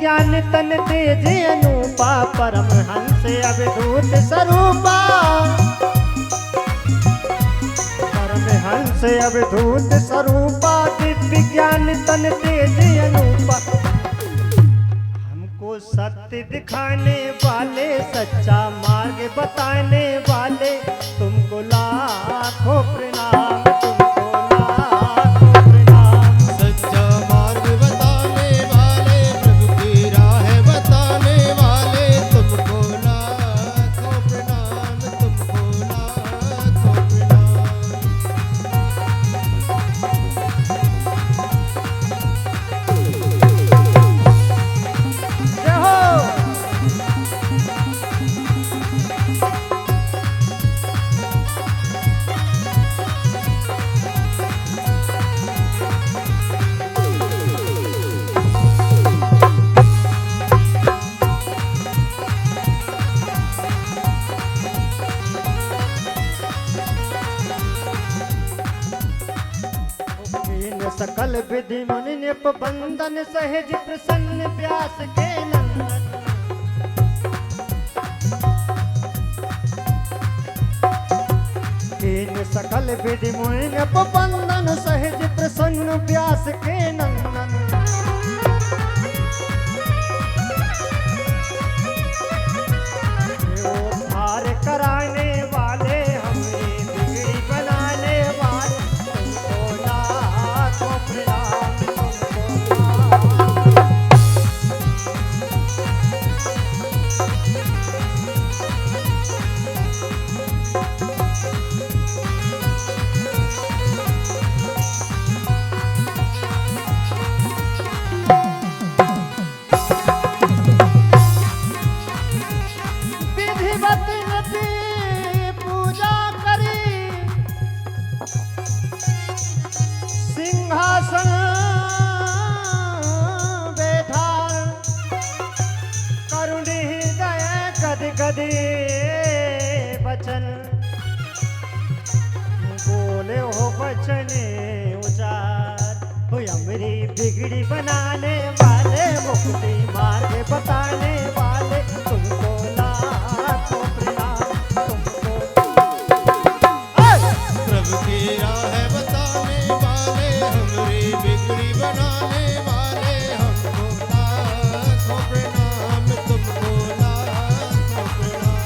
विज्ञान तन तेज अनूपा परमहंस अवधूत स्वरूपा परमहंस अवधूत स्वरूपा दिव्य ज्ञान तन तेज अनूपा हमको सत्य दिखाने वाले सच्चा मार्ग बताने वाले तुमको लाखों प्रणाम तुमको लाखों प्रणाम सच्चा मार्ग बताने वाले प्रभु की राह बताने वाले तुमको लाखों प्रणाम तुमको लाखों प्रणाम। जय हो। सकल विधि मुनि निप बंधन सहज प्रसन्न व्यास के नंदन कीन सकल विधि मुनि निप बंधन सहज प्रसन्न व्यास के नंदन उद्धार कराने वाले हमें बिगड़ी बनाने वाले तुमको लाखों प्रणाम विधिवत नपी पूजा करी सिंहासन बैठा करुण हृदय गद गद बचन बोले हो बचने उचार हो अमरी बिगड़ी बनाने वाले मुक्ति मार्ग बताने वाले तुमको लाखों प्रणाम तुमको प्रभु की राह बताने वाले हमरी बिगड़ी बनाने वाले हमको लाखों प्रणाम तुमको लाखों प्रणाम।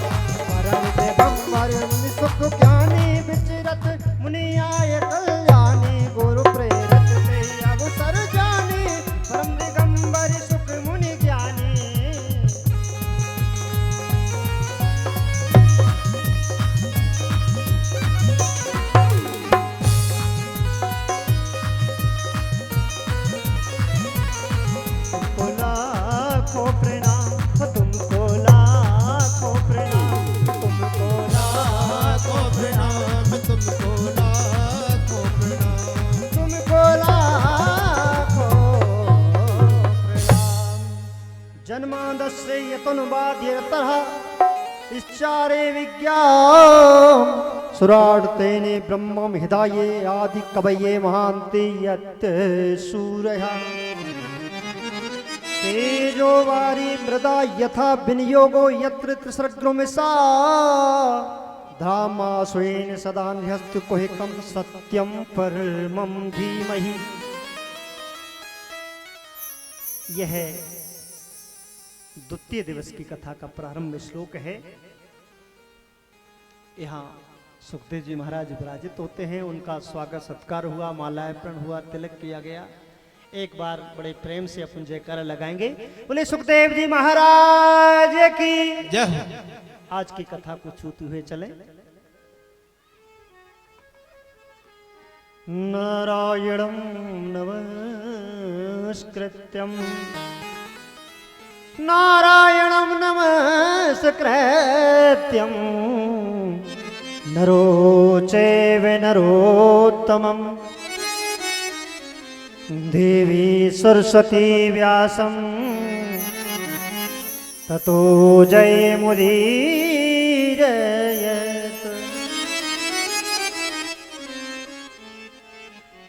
परम देवम वरुण सुख ज्ञानी विचरत मुनि आय कल्याणी गुरु प्रेरत से अवसर जानी परम दिगंबर सुख मुनि ज्ञानी तुमको लाखों प्रणाम तुमको लाखों प्रणाम तुमको लाखों प्रणाम तुमको लाखों प्रणाम। तुमको लाखों प्रणाम जन्मादस्य यतनुवाद्यतः इच्चारे विज्ञान सुरार्तेने ब्रह्मं हृदये आदि कवये महान्ते यत् सूरयः तेजो वारी मृदा यथा विनियोगो यत्र त्रिसर्गोमिषा धामा स्वेन सदा न्यस्त कुहिकं सत्यं परमं धीमहि। यह द्वितीय दिवस की कथा का प्रारंभ श्लोक है। यहाँ सुखदेव जी महाराज विराजित होते हैं, उनका स्वागत सत्कार हुआ, मालार्पण हुआ, तिलक किया गया। एक बार बड़े प्रेम से अपन जयकारा लगाएंगे, बोले सुखदेव जी महाराज की जय। आज की कथा को छूते हुए चले। नारायणं नमस्कृत्यं नारायणं नमस्कृत्यं नरो चैव नरोत्तमं देवी सरस्वती व्यासं ततो जयमुदीरयेत्।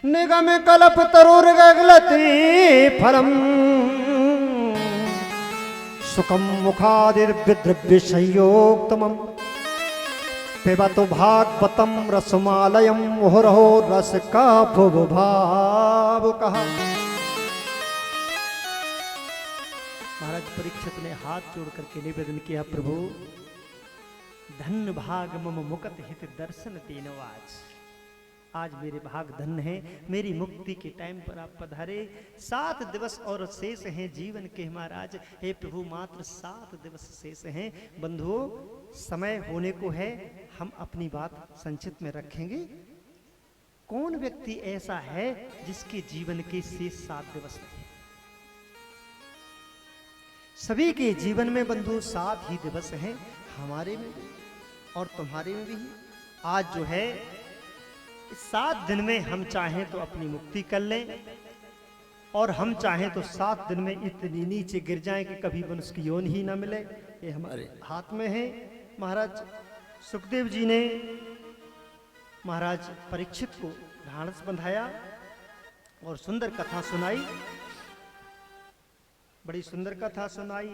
निगम कल्पतरुर्गलति फलम् सुखम मुखादिर्विद्रव्य संयोक्तमम पिबतु भागवतम रसमालयम मुहुरहो रस का भाव कहा। महाराज परीक्षित ने हाथ जोड़ करके निवेदन किया, प्रभु धन्य भाग मम मुकत हित दर्शन तेनो आज मेरे भाग धन्य है, मेरी मुक्ति के टाइम पर आप पधारे। 7 दिवस और शेष हैं जीवन के महाराज। हे प्रभु मात्र 7 दिवस शेष हैं। बंधुओं समय होने को है, हम अपनी बात संचित में रखेंगे। कौन व्यक्ति ऐसा है जिसके जीवन के शेष 7 दिवस नहीं? सभी के जीवन में बंधु 7 ही दिवस हैं, हमारे में भी और तुम्हारे में भी। आज जो है इस 7 दिन में हम चाहें तो अपनी मुक्ति कर लें और हम चाहें तो 7 दिन में इतनी नीचे गिर जाएं कि कभी मनुष्य की योनि ही ना मिले। ये हमारे हाथ में है। महाराज सुखदेव जी ने महाराज परीक्षित को ढांढस बंधाया और सुंदर कथा सुनाई, बड़ी सुंदर कथा सुनाई।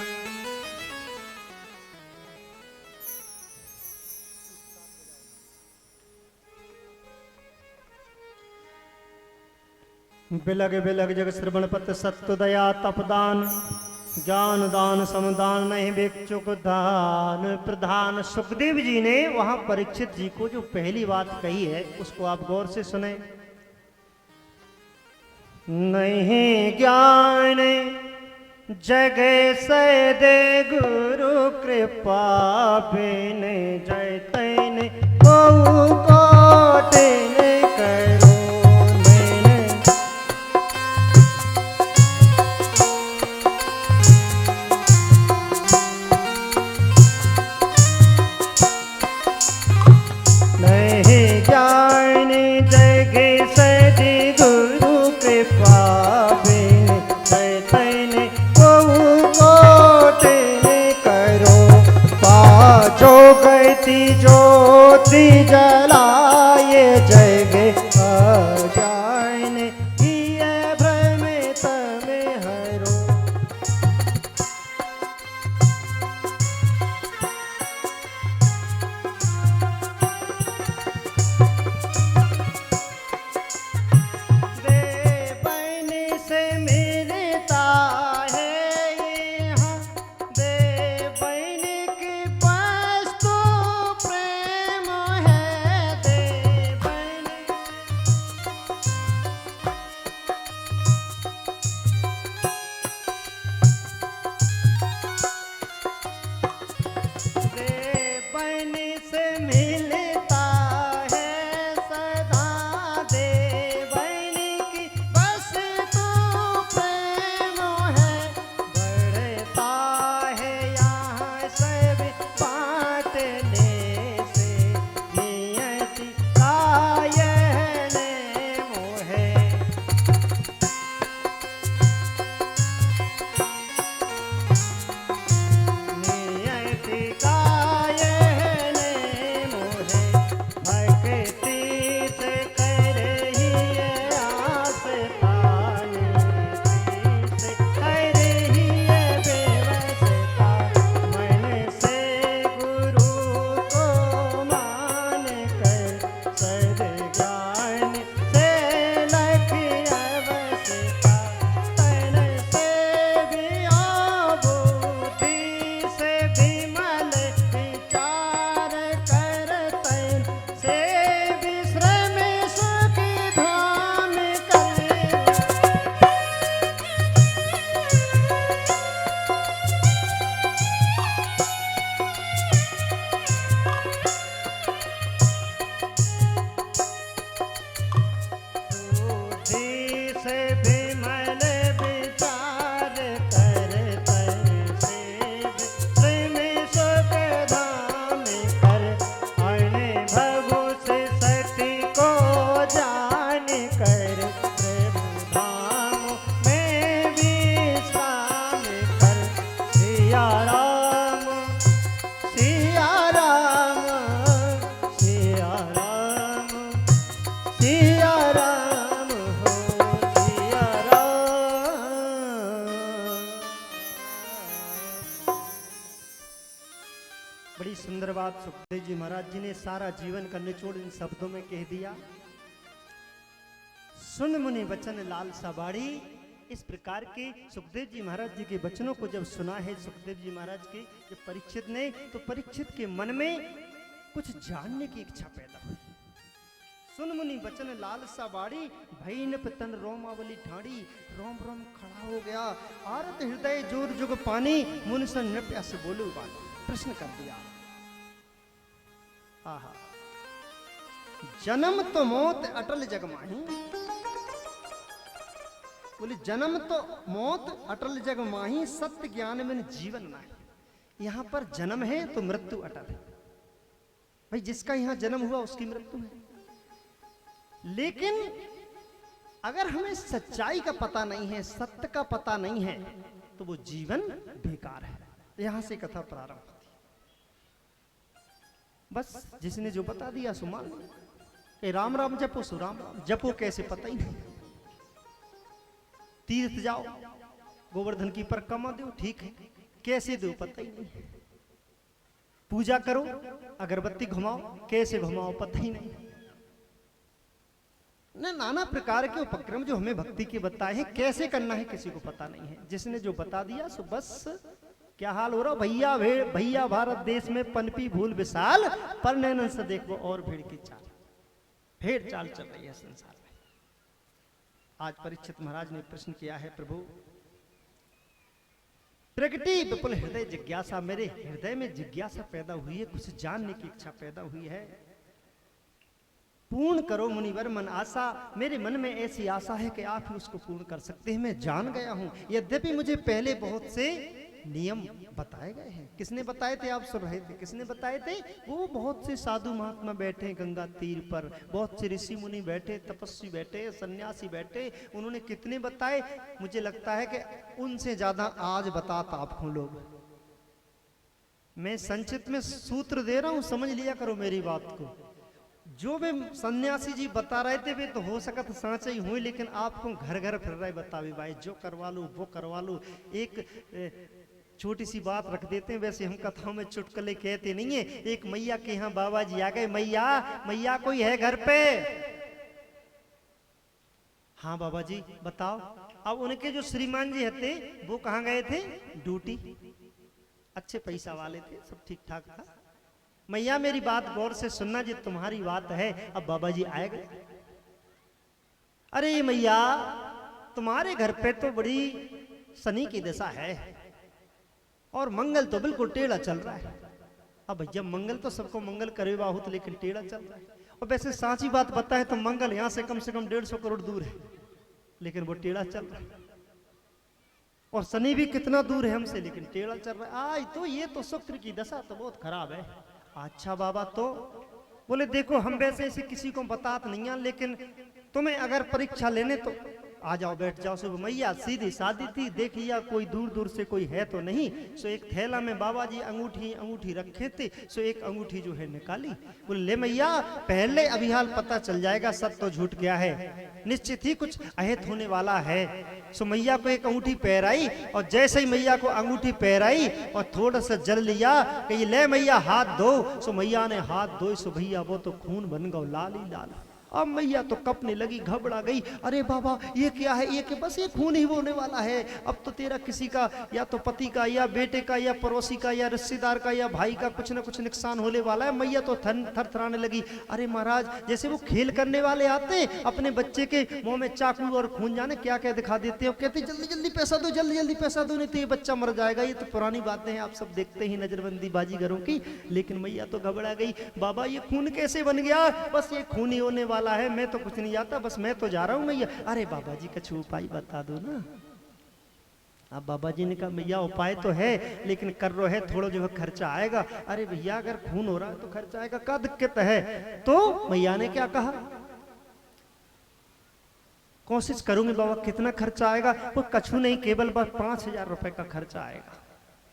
बिलग बिलग जग श्रवण पत सत्य दया तपदान ज्ञान दान समदान नहीं भिक्षुक दान प्रधान। सुखदेव जी ने वहां परीक्षित जी को जो पहली बात कही है उसको आप गौर से सुने। नहीं ज्ञान जग से दे गुरु कृपा बिन जय तैन को करो। ज्योति जलाए जग अज्ञान किए भ्रम तमे हरो। दे बन से मिलता है यहाँ, दे बन की वस्तु प्रेम बड़ी सुंदर बात सुखदेव जी महाराज जी ने सारा जीवन का निचोड़ इन शब्दों में कह दिया। सुन मुनि वचन लाल साबाड़ी। इस प्रकार के सुखदेव जी महाराज जी के वचनों को जब सुना है सुखदेव जी महाराज के जब परीक्षित ने, तो परीक्षित के मन में कुछ जानने की इच्छा पैदा हुई। सुन मुनि वचन लाल सा बाड़ी, भई न तन रोमावली ठाड़ी। रोम रोम खड़ा हो गया, आरत हृदय जोर जुग पानी। मुनि सन नृत्य से बोलू बानी, प्रश्न कर दिया। आहा, जन्म तो मौत अटल जग माही। बोले जन्म तो मौत अटल जग माही, सत्य ज्ञान में जीवन नाही। यहां पर जन्म है तो मृत्यु अटल है। भाई जिसका यहां जन्म हुआ उसकी मृत्यु है, लेकिन अगर हमें सच्चाई का पता नहीं है, सत्य का पता नहीं है, तो वो जीवन बेकार है। यहां से कथा प्रारंभ होती है। बस जिसने जो बता दिया सो मान लो। राम राम जपो सो राम राम जपो, कैसे पता ही नहीं। तीर्थ जाओ, गोवर्धन की परिक्रमा दो, ठीक है, कैसे दो पता ही नहीं। पूजा करो, अगरबत्ती घुमाओ, कैसे घुमाओ पता ही नहीं। नाना प्रकार के उपक्रम जो हमें भक्ति के बताए हैं, कैसे करना है किसी को पता नहीं है। जिसने जो बता दिया सो बस क्या हाल हो रहा। भैया भेड़ भैया भारत देश में पनपी भूल विशाल, पर नैनन से देखो और भीड़ की चाल। भेड़ चाल चल रही है संसार में। आज परीक्षित महाराज ने प्रश्न किया है, प्रभु प्रगति विपुल हृदय जिज्ञासा। मेरे हृदय में जिज्ञासा पैदा हुई है, कुछ जानने की इच्छा पैदा हुई है। पूर्ण करो मुनिवर मन आशा। मेरे मन में ऐसी आशा है कि आप ही उसको पूर्ण कर सकते हैं। मैं जान गया हूं, यद्यपि मुझे पहले बहुत से नियम बताए गए हैं। किसने बताए थे, आप सुन रहे थे, किसने बताए थे? वो बहुत से साधु महात्मा बैठे गंगा तीर पर, बहुत से ऋषि मुनि बैठे, तपस्वी बैठे, सन्यासी बैठे। उन्होंने कितने बताए? मुझे लगता है कि उनसे ज्यादा आज बताता आपको लोग। मैं संक्षिप्त में सूत्र दे रहा हूं, समझ लिया करो मेरी बात को। जो वे सन्यासी जी बता रहे थे वे तो हो सकता तो सांचा ही हुए, लेकिन आपको घर घर फिर रहे बतावे भाई, जो करवा लो वो करवा लो। एक छोटी सी बात रख देते हैं, वैसे हम कथाओं में चुटकुले कहते नहीं है। एक मैया के यहाँ बाबा जी आ गए, मैया मैया कोई है घर पे? हाँ बाबा जी बताओ। अब उनके जो श्रीमान जी थे वो कहाँ गए थे? ड्यूटी। अच्छे पैसा वाले थे, सब ठीक ठाक था। मैया मेरी बात गौर से सुनना जी, तुम्हारी बात है। अब बाबा जी आए गए। अरे मैया तुम्हारे घर पे तो बड़ी शनि की दशा है और मंगल तो बिल्कुल टेढ़ा चल रहा है। अब भैया मंगल तो सबको मंगल करे बहुत, लेकिन टेढ़ा चल रहा है। और वैसे साची बात बताए तो मंगल यहाँ से कम 150 करोड़ दूर है, लेकिन वो टेढ़ा चल रहा है। और शनि भी कितना दूर है हमसे, लेकिन टेढ़ा चल रहा है। आज तो ये तो शुक्र की दशा तो बहुत खराब है। अच्छा बाबा, तो बोले देखो हम वैसे ऐसे किसी को बताते नहीं है, लेकिन तुम्हें अगर परीक्षा लेने तो आ जाओ, बैठ जाओ। सुबह मैया सीधी सादी थी, देखिए कोई दूर दूर से कोई है तो नहीं। सो एक थैला में बाबा जी अंगूठी रखे थे, सो एक अंगूठी जो है निकाली। बोले ले मैया पहले अभी हाल पता चल जाएगा सब तो झूठ गया है, निश्चित ही कुछ अहित होने वाला है। सो मैया को एक अंगूठी पहराई, और जैसे ही मैया को अंगूठी पहराई और थोड़ा सा जल लिया कि ले मैया हाथ धो। सो मैया ने हाथ धोए, सो भैया वो तो खून बन गया लाल ही लाल। अब मैया तो कपने लगी, घबरा गई। अरे बाबा ये क्या है? ये कि बस ये खून ही होने वाला है। अब तो तेरा किसी का, या तो पति का या बेटे का या पड़ोसी का या रिश्तेदार का या भाई का कुछ ना कुछ नुकसान होने वाला है। मैया तो थरथराने लगी। अरे महाराज जैसे वो खेल करने वाले आते अपने बच्चे के मुंह में चाकू और खून जाने क्या क्या दिखा देते हैं, कहते जल्दी जल्दी पैसा दो, जल्दी जल्दी पैसा दो, नहीं तो ये बच्चा मर जाएगा। ये तो पुरानी बातें हैं, आप सब देखते ही नजरबंदी बाजीगरों की। लेकिन मैया तो घबरा गई। बाबा ये खून कैसे बन गया? बस ये खून ही होने वाला है, मैं तो कुछ नहीं आता, बस मैं तो जा रहा हूं मैया। अरे बाबा जी कुछ उपाय बता दो ना। अब बाबा जी ने कहा मैया उपाय तो है, लेकिन कर रो है थोड़ा जो है खर्चा आएगा। अरे भैया अगर खून हो रहा है तो खर्चा आएगा, क्या दिक्कत है? तो मैया ने क्या कहा, कोशिश करूंगी बाबा। कितना खर्चा आएगा? वो कछु नहीं, केवल बस 5000 रुपए का खर्चा आएगा।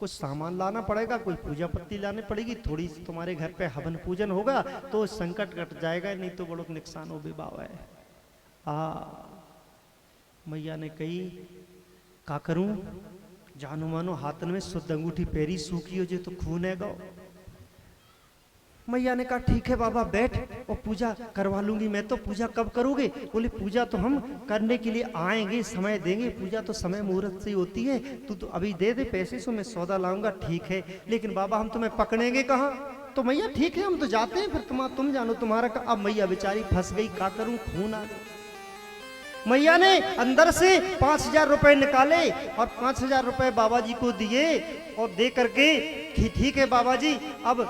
कुछ सामान लाना पड़ेगा, कोई पूजा पत्ती लानी पड़ेगी, थोड़ी सी तुम्हारे घर पे हवन पूजन होगा तो संकट कट जाएगा, नहीं तो बड़ो नुकसान हो भी बाबा है। मैया ने कही का करूं? जानो मानो हाथन में शुद्ध अंगूठी पैरी सूखी हो जे तो खून है गो। मैया ने कहा ठीक है बाबा बैठ और पूजा करवा लूंगी मैं। तो पूजा कब करोगे? बोले पूजा तो हम करने के लिए आएंगे, समय देंगे, पूजा तो समय मुहूर्त से ही होती है, तू तो अभी दे दे पैसे सो मैं सौदा लाऊंगा। ठीक है, लेकिन बाबा हम तुम्हें पकड़ेंगे कहाँ? तो मैया ठीक है हम तो जाते हैं, फिर तुम जानो तुम्हारा। अब मैया बेचारी फंस गई, क्या करूं, खून आ गया। मैया ने अंदर से 5,000 रुपए निकाले और 5,000 रुपए बाबा जी को दिए और दे करके ठीक है बाबा जी अब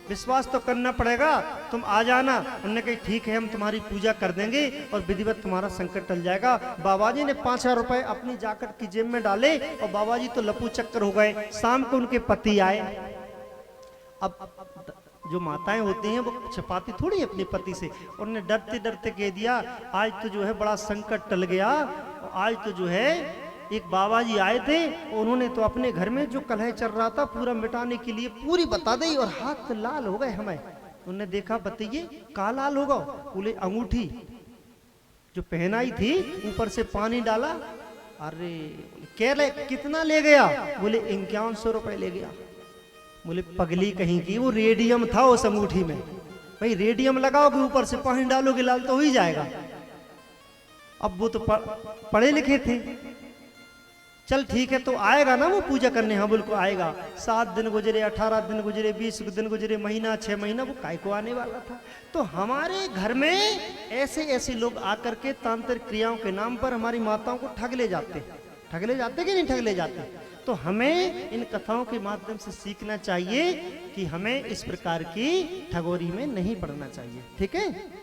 विश्वास तो करना पड़ेगा, तुम आ जाना। उन्होंने कहा ठीक है हम तुम्हारी पूजा कर देंगे और विधिवत तुम्हारा संकट टल जाएगा। बाबा जी ने 5,000 रुपए अपनी जाकट की जेब में डाले और बाबा जी तो लपू चक्कर हो गए। शाम को उनके पति आए। अब जो माताएं होती हैं वो छिपाती थोड़ी अपने पति से, उन्होंने डरते डरते कह दिया आज तो जो है बड़ा संकट टल गया। आज तो जो है एक बाबा जी आए थे, उन्होंने तो अपने घर में जो कलह चल रहा था पूरा मिटाने के लिए पूरी बता दी और हाथ तो लाल हो गए हमें। उन्होंने देखा बताइए का लाल होगा? बोले अंगूठी जो पहनाई थी ऊपर से पानी डाला। अरे कह रहे कितना ले गया? बोले 5100 रुपए ले गया। बोले पगली कहीं की, वो रेडियम था उस अंगूठी में। भाई रेडियम लगाओगे ऊपर से पानी डालोगे लाल तो हो ही जाएगा। अब वो तो पढ़े लिखे थे। चल ठीक है तो आएगा ना वो पूजा करने? हाँ बिल्कुल आएगा। 7 दिन गुजरे, 18 दिन गुजरे, 20 दिन गुजरे, महीना 6 महीना, वो काय को आने वाला था। तो हमारे घर में ऐसे ऐसे लोग आकर के तांत्रिक क्रियाओं के नाम पर हमारी माताओं को ठग ले जाते। ठग ले जाते कि नहीं ठग ले जाते? तो हमें इन कथाओं के माध्यम से सीखना चाहिए कि हमें इस प्रकार की ठगोरी में नहीं पड़ना चाहिए। ठीक है,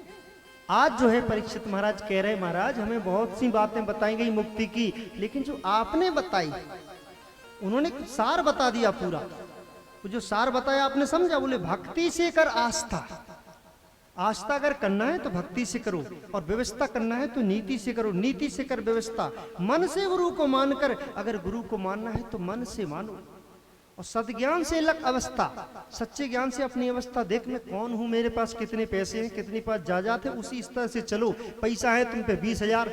आज जो है परीक्षित महाराज कह रहे महाराज हमें बहुत सी बातें बताई गई मुक्ति की, लेकिन जो आपने बताई उन्होंने सार बता दिया पूरा। वो जो सार बताया आपने समझा? बोले भक्ति से कर आस्था। आस्था अगर करना है तो भक्ति से करो और व्यवस्था करना है तो नीति से करो। नीति से कर व्यवस्था। मन से गुरु को मानकर, अगर गुरु को मानना है तो मन से मानो। और सद्ज्ञान से लग अवस्था। सच्चे ज्ञान से अपनी अवस्था देख, मैं कौन हूं, मेरे पास कितने पैसे हैं, कितनी पास जायदाद है, उसी तरह से चलो। पैसा है तुम पे 20,000,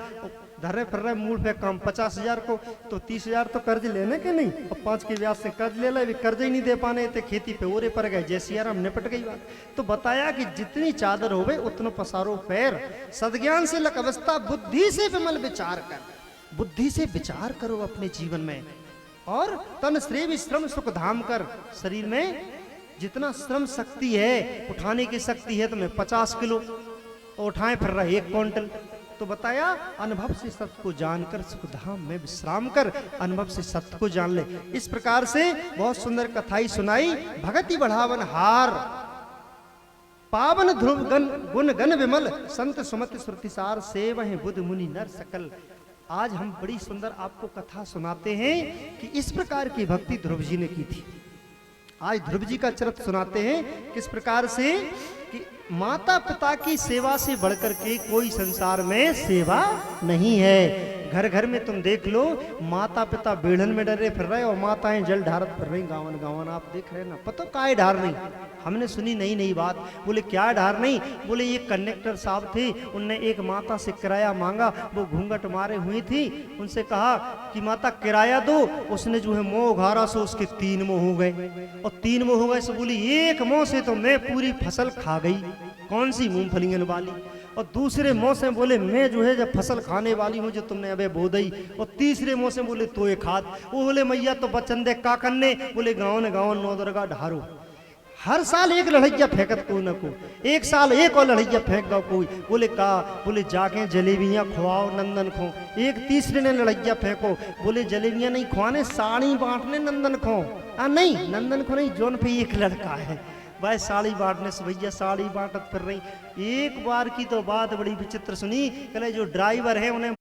धर्रे फिर रहे मूल पे काम 50,000 को, तो 30,000 तो कर्ज लेने के नहीं, और 5 के ब्याज से कर्ज ले ले, कर्ज ही नहीं दे पाने थे, खेती पे ओरे पर गए, जैसी आराम निपट गई बात। तो बताया कि जितनी चादर होवे उतनो पसारो पैर। सद्ज्ञान से लग अवस्था, बुद्धि से विमल विचार कर। बुद्धि से विचार करो अपने जीवन में। और तन श्रेय श्रम सुख धाम कर। शरीर में जितना श्रम शक्ति है, उठाने की शक्ति है तुम्हें 50 किलो, तो उठाए फिर रहा 1 क्विंटल। तो बताया अनुभव से सत्य को जानकर सुख धाम में विश्राम कर। अनुभव से सत्य को जान ले। इस प्रकार से बहुत सुंदर कथाई सुनाई। भगति बढ़ावन हार, पावन ध्रुव गण गुण गण विमल, संत सुमति श्रुतिसार, सेवहि बुध मुनि नर सकल। आज हम बड़ी सुंदर आपको कथा सुनाते हैं कि इस प्रकार की भक्ति ध्रुव जी ने की थी। आज ध्रुव जी का चरित्र सुनाते हैं किस प्रकार से कि माता पिता की सेवा से बढ़कर के कोई संसार में सेवा नहीं है। घर घर में तुम देख लो, माता पिता बेढ़न में डरे फिर रहे और माताएं जल ढारत फिर रही गावन गावन। आप देख रहे ना, पता काय ढार नहीं। हमने सुनी नई नई बात। बोले क्या ढार नहीं? बोले ये कंडक्टर साहब थे, उनने एक माता से किराया मांगा, वो घूंघट मारे हुई थी। उनसे कहा कि माता किराया दो। उसने जो है मोह उघारा सो उसके 3 मोह हो गए, और 3 मोह हो गए सो बोली 1 मोह से तो मैं पूरी फसल खा गई। कौन सी? मूंगफलियन वाली। और दूसरे मुंह से बोले मैं जो है जब फसल खाने वाली हूँ जो तुमने अबे बो दई। और तीसरे मुंह से बोले तो एक खाद। वो बोले मैया तो बचन दे का करने? बोले गाँव गाँव 9 दुर्गा ढारो। हर साल एक लड़ैया फेंकत को न को, एक साल एक और लड़ैया फेंक गो कोई। बोले का? बोले जाके जलेबियाँ खुआओ नंदन खो। एक तीसरे ने लड़ैया फेंको। बोले जलेबियाँ नहीं खुआने, साड़ी बांटने नंदन खो। नहीं नंदन खो नहीं, जोन पे एक लड़का है वह साड़ी बांटने से भैया साड़ी बांटत फिर रही। एक बार की तो बात बड़ी विचित्र सुनी। कहे जो ड्राइवर है उन्हें